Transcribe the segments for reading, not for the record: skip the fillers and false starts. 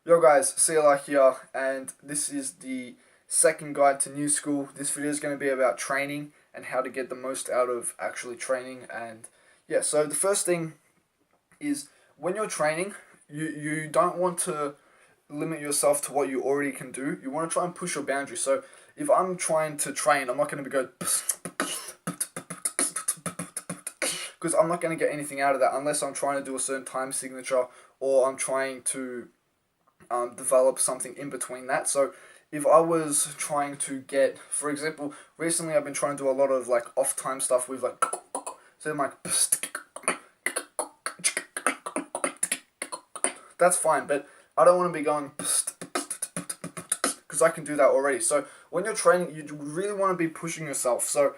Yo guys, CLR here, and this is the second guide to new school. This video is going to be about training and how to get the most out of actually training. And yeah, so the first thing is when you're training, you don't want to limit yourself to what you already can do. You want to try and push your boundaries. So if I'm trying to train, I'm not going to be going because I'm not going to get anything out of that unless I'm trying to do a certain time signature or I'm trying to develop something in between that. So if I was trying to get, for example, recently I've been trying to do a lot of like off time stuff with like, so I'm like, that's fine, but I don't want to be going because I can do that already. So when you're training, you really want to be pushing yourself. So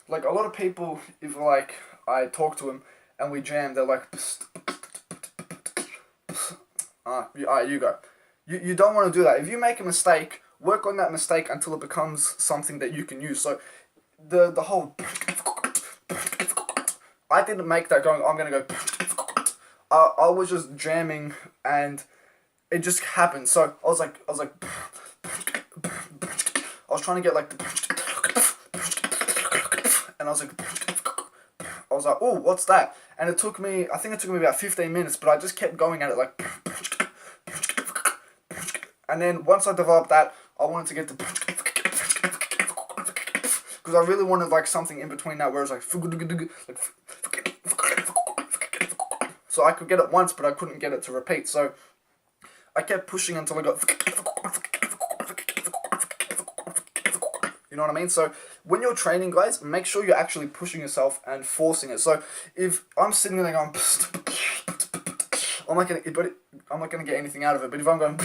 like a lot of people, if like I talk to them and we jam, they're like, you go. You don't want to do that. If you make a mistake, work on that mistake until it becomes something that you can use. So the whole I didn't make that going, I'm going to go I was just jamming and it just happened. So I was like I was trying to get like and I was like, oh, what's that? And it took me, I think it took me about 15 minutes, but I just kept going at it like, and then once I developed that, I wanted to get to, because I really wanted like something in between that where it's like, so I could get it once, but I couldn't get it to repeat. So I kept pushing until I got, you know what I mean? So when you're training, guys, make sure you're actually pushing yourself and forcing it. So if I'm sitting there going, I'm not gonna get anything out of it. But if I'm going,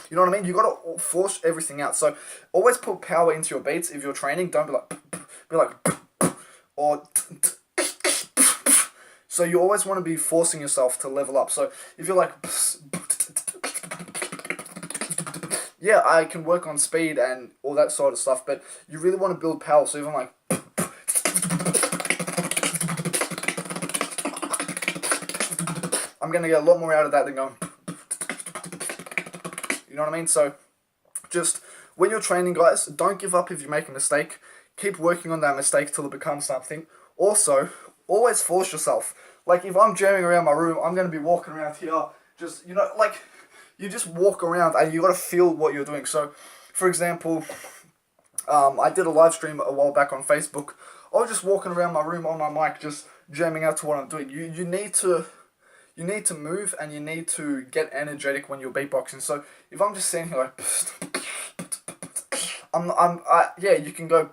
you know what I mean? You gotta force everything out. So always put power into your beats if you're training. Don't be like, or. So you always want to be forcing yourself to level up. So if you're like, yeah, I can work on speed and all that sort of stuff, but you really want to build power. So if I'm like, I'm going to get a lot more out of that than going, you know what I mean? So just when you're training, guys, don't give up if you make a mistake. Keep working on that mistake till it becomes something. Also, always force yourself. Like if I'm jamming around my room, I'm going to be walking around here, just, you know, like you just walk around and you got to feel what you're doing. So, for example, I did a live stream a while back on Facebook. I was just walking around my room on my mic, just jamming out to what I'm doing. You need to move and you need to get energetic when you're beatboxing. So if I'm just sitting here like, yeah, you can go.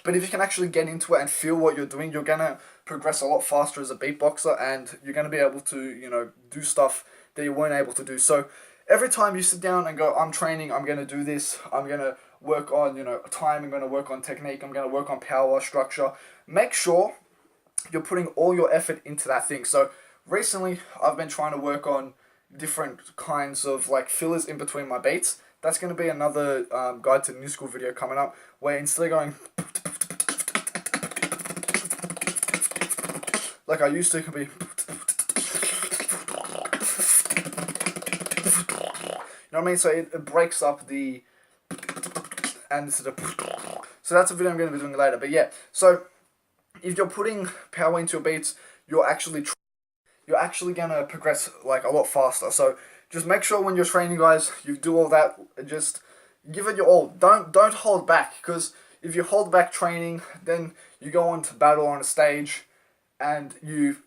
But if you can actually get into it and feel what you're doing, you're going to progress a lot faster as a beatboxer and you're going to be able to, you know, do stuff that you weren't able to do. So every time you sit down and go, I'm training, I'm going to do this, I'm going to work on, you know, time, I'm going to work on technique, I'm going to work on power, structure. Make sure you're putting all your effort into that thing. So recently, I've been trying to work on different kinds of like fillers in between my beats. That's going to be another guide to new school video coming up, where instead of going like I used to, it can be, you know what I mean? So it breaks up the, and this is a, so that's a video I'm going to be doing later. But yeah, so if you're putting power into your beats, you're actually going to progress like a lot faster. So just make sure when you're training, guys, you do all that. Just give it your all. Don't hold back, because if you hold back training, then you go on to battle on a stage, and you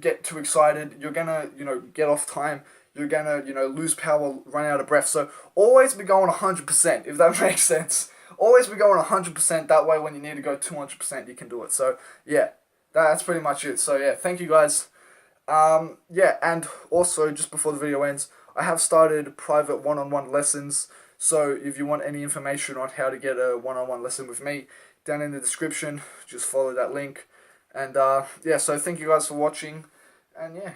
get too excited. You're gonna get off time. You're gonna lose power, run out of breath. So always be going 100%, if that makes sense. Always be going 100%. That way, when you need to go 200%, you can do it. So yeah, that's pretty much it. So yeah, thank you guys. Yeah, and also just before the video ends, I have started private one-on-one lessons. So if you want any information on how to get a one-on-one lesson with me, down in the description, just follow that link. And yeah, so thank you guys for watching, and yeah.